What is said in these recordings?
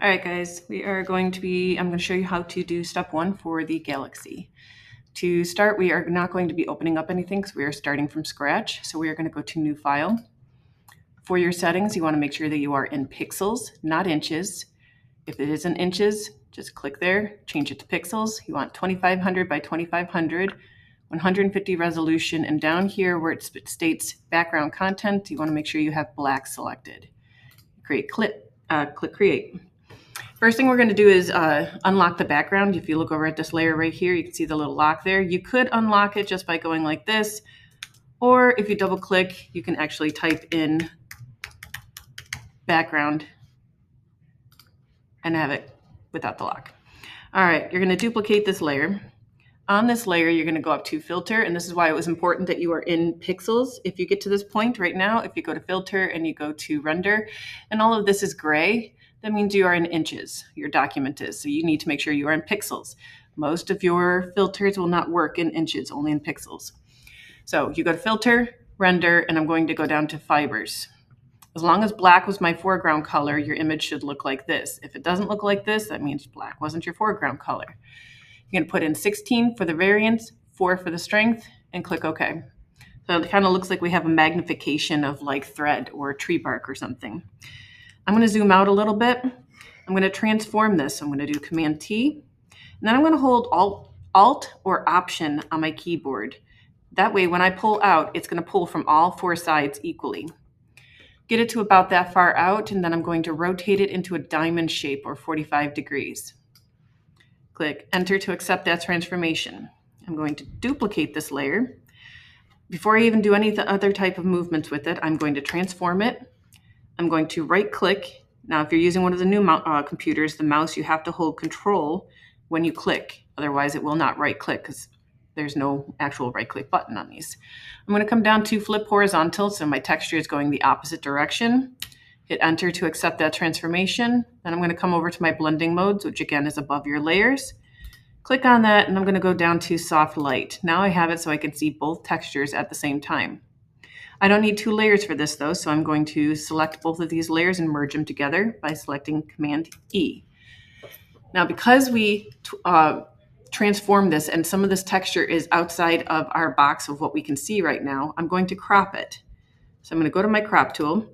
All right, guys, I'm going to show you how to do step one for the Galaxy. To start, we are not going to be opening up anything because we are starting from scratch. So we are going to go to New File. For your settings, you want to make sure that you are in pixels, not inches. If it is in inches, just click there, change it to pixels. You want 2500 by 2500, 150 resolution, and down here where it states background content, you want to make sure you have black selected. Click Create. First thing we're going to do is unlock the background. If you look over at this layer right here, you can see the little lock there. You could unlock it just by going like this, or if you double click, you can actually type in background and have it without the lock. All right, you're going to duplicate this layer. On this layer, you're going to go up to filter, and this is why it was important that you are in pixels. If you get to this point right now, if you go to filter and you go to render, and all of this is gray, that means you are in inches, your document is. So you need to make sure you are in pixels. Most of your filters will not work in inches, only in pixels. So you go to filter, render, and I'm going to go down to fibers. As long as black was my foreground color, your image should look like this. If it doesn't look like this, that means black wasn't your foreground color. You're gonna put in 16 for the variance, 4 for the strength, and click OK. So it kind of looks like we have a magnification of like thread or tree bark or something. I'm going to zoom out a little bit. I'm going to transform this. I'm going to do Command T, and then I'm going to hold Alt or Option on my keyboard. That way, when I pull out, it's going to pull from all four sides equally. Get it to about that far out, and then I'm going to rotate it into a diamond shape or 45 degrees. Click Enter to accept that transformation. I'm going to duplicate this layer. Before I even do any other type of movements with it, I'm going to transform it. I'm going to right click. Now, if you're using one of the new computers, the mouse, you have to hold Control when you click. Otherwise, it will not right click because there's no actual right click button on these. I'm going to come down to flip horizontal. So my texture is going the opposite direction. Hit Enter to accept that transformation. Then I'm going to come over to my blending modes, which again is above your layers. Click on that, and I'm going to go down to soft light. Now I have it so I can see both textures at the same time. I don't need two layers for this though, so I'm going to select both of these layers and merge them together by selecting Command E. Now, because we transform this and some of this texture is outside of our box of what we can see right now, I'm going to crop it. So I'm going to go to my crop tool.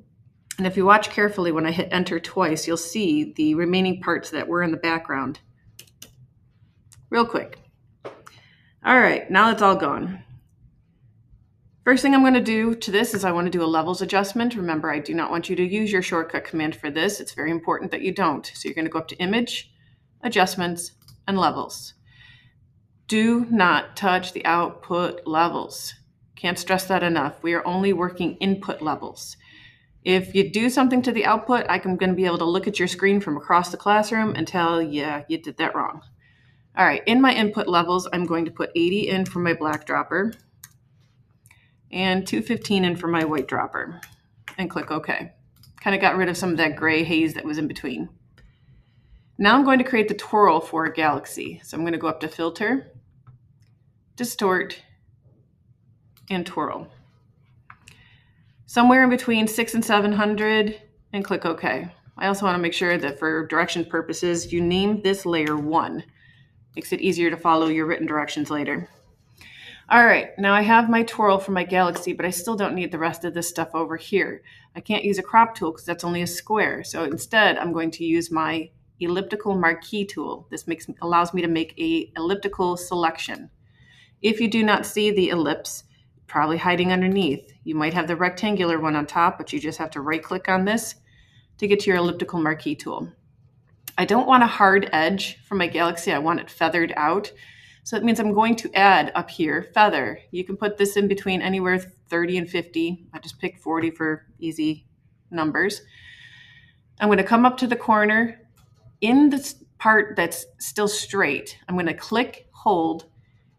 And if you watch carefully, when I hit Enter twice, you'll see the remaining parts that were in the background. Real quick. All right, now it's all gone. First thing I'm going to do to this is I want to do a levels adjustment. Remember, I do not want you to use your shortcut command for this. It's very important that you don't. So you're going to go up to Image, Adjustments, and Levels. Do not touch the output levels. Can't stress that enough. We are only working input levels. If you do something to the output, I'm going to be able to look at your screen from across the classroom and tell, yeah, you did that wrong. All right, in my input levels, I'm going to put 80 in for my black dropper and 215 in for my white dropper, and click OK. Kind of got rid of some of that gray haze that was in between. Now I'm going to create the twirl for a galaxy. So I'm going to go up to Filter, Distort, and Twirl. Somewhere in between 600 and 700, and click OK. I also want to make sure that for direction purposes, you name this layer 1. Makes it easier to follow your written directions later. All right, now I have my twirl for my galaxy, but I still don't need the rest of this stuff over here. I can't use a crop tool because that's only a square. So instead, I'm going to use my elliptical marquee tool. This allows me to make a elliptical selection. If you do not see the ellipse, probably hiding underneath, you might have the rectangular one on top, but you just have to right click on this to get to your elliptical marquee tool. I don't want a hard edge for my galaxy. I want it feathered out. So that means I'm going to add up here, feather. You can put this in between anywhere 30 and 50. I just picked 40 for easy numbers. I'm going to come up to the corner. In this part that's still straight, I'm going to click, hold,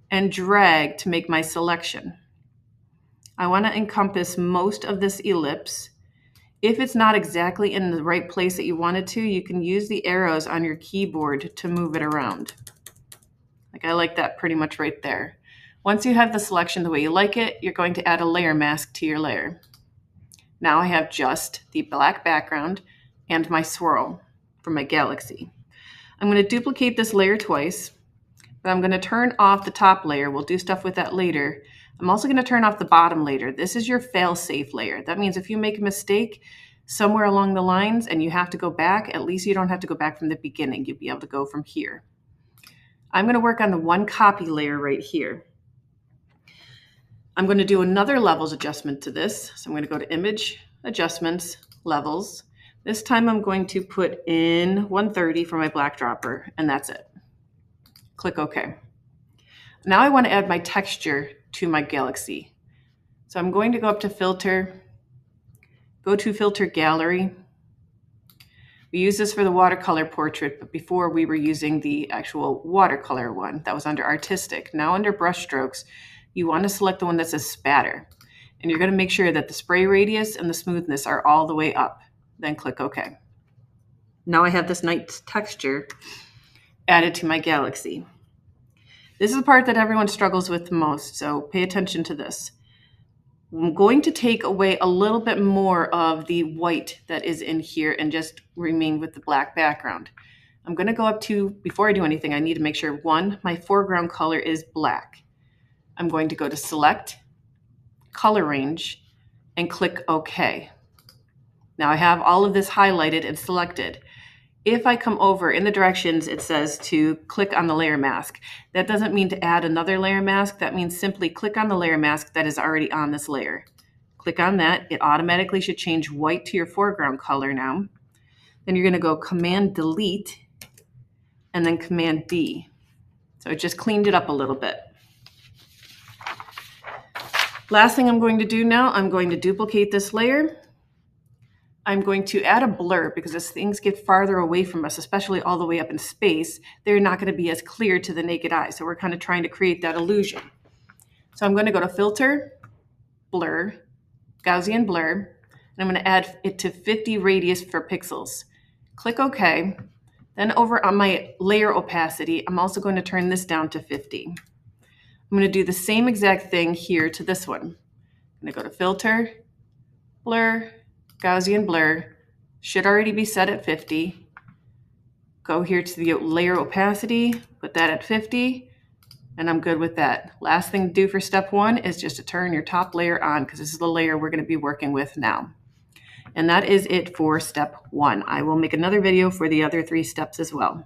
and drag to make my selection. I want to encompass most of this ellipse. If it's not exactly in the right place that you want it to, you can use the arrows on your keyboard to move it around. Like I like that pretty much right there. Once you have the selection the way you like it, you're going to add a layer mask to your layer. Now I have just the black background and my swirl. for my galaxy. I'm going to duplicate this layer twice, but I'm going to turn off the top layer. We'll do stuff with that later. I'm also going to turn off the bottom layer. This is your fail-safe layer. That means if you make a mistake somewhere along the lines and you have to go back, at least you don't have to go back from the beginning. You'll be able to go from here. I'm going to work on the one copy layer right here. I'm going to do another levels adjustment to this. So I'm going to go to Image, Adjustments, Levels. This time I'm going to put in 130 for my black dropper, and that's it. Click OK. Now I want to add my texture to my galaxy. So I'm going to go up to Filter, go to Filter Gallery. We use this for the watercolor portrait, but before we were using the actual watercolor one that was under Artistic. Now under Brush Strokes, you want to select the one that says Spatter. And you're going to make sure that the spray radius and the smoothness are all the way up. Then click OK. Now I have this nice texture added to my galaxy. This is the part that everyone struggles with the most, so pay attention to this. I'm going to take away a little bit more of the white that is in here and just remain with the black background. I'm going to go up to, before I do anything, I need to make sure, one, my foreground color is black. I'm going to go to Select, Color Range, and click OK. Now I have all of this highlighted and selected. If I come over in the directions, it says to click on the layer mask. That doesn't mean to add another layer mask. That means simply click on the layer mask that is already on this layer. Click on that. It automatically should change white to your foreground color now. Then you're going to go Command Delete and then Command D. So it just cleaned it up a little bit. Last thing I'm going to do now, I'm going to duplicate this layer. I'm going to add a blur because as things get farther away from us, especially all the way up in space, they're not going to be as clear to the naked eye. So we're kind of trying to create that illusion. So I'm going to go to Filter, Blur, Gaussian Blur, and I'm going to add it to 50 radius for pixels. Click OK. Then over on my layer opacity, I'm also going to turn this down to 50. I'm going to do the same exact thing here to this one. I'm going to go to Filter, Blur, Gaussian Blur, should already be set at 50. Go here to the layer opacity, put that at 50, and I'm good with that. Last thing to do for step one is just to turn your top layer on because this is the layer we're going to be working with now. And that is it for step one. I will make another video for the other 3 steps as well.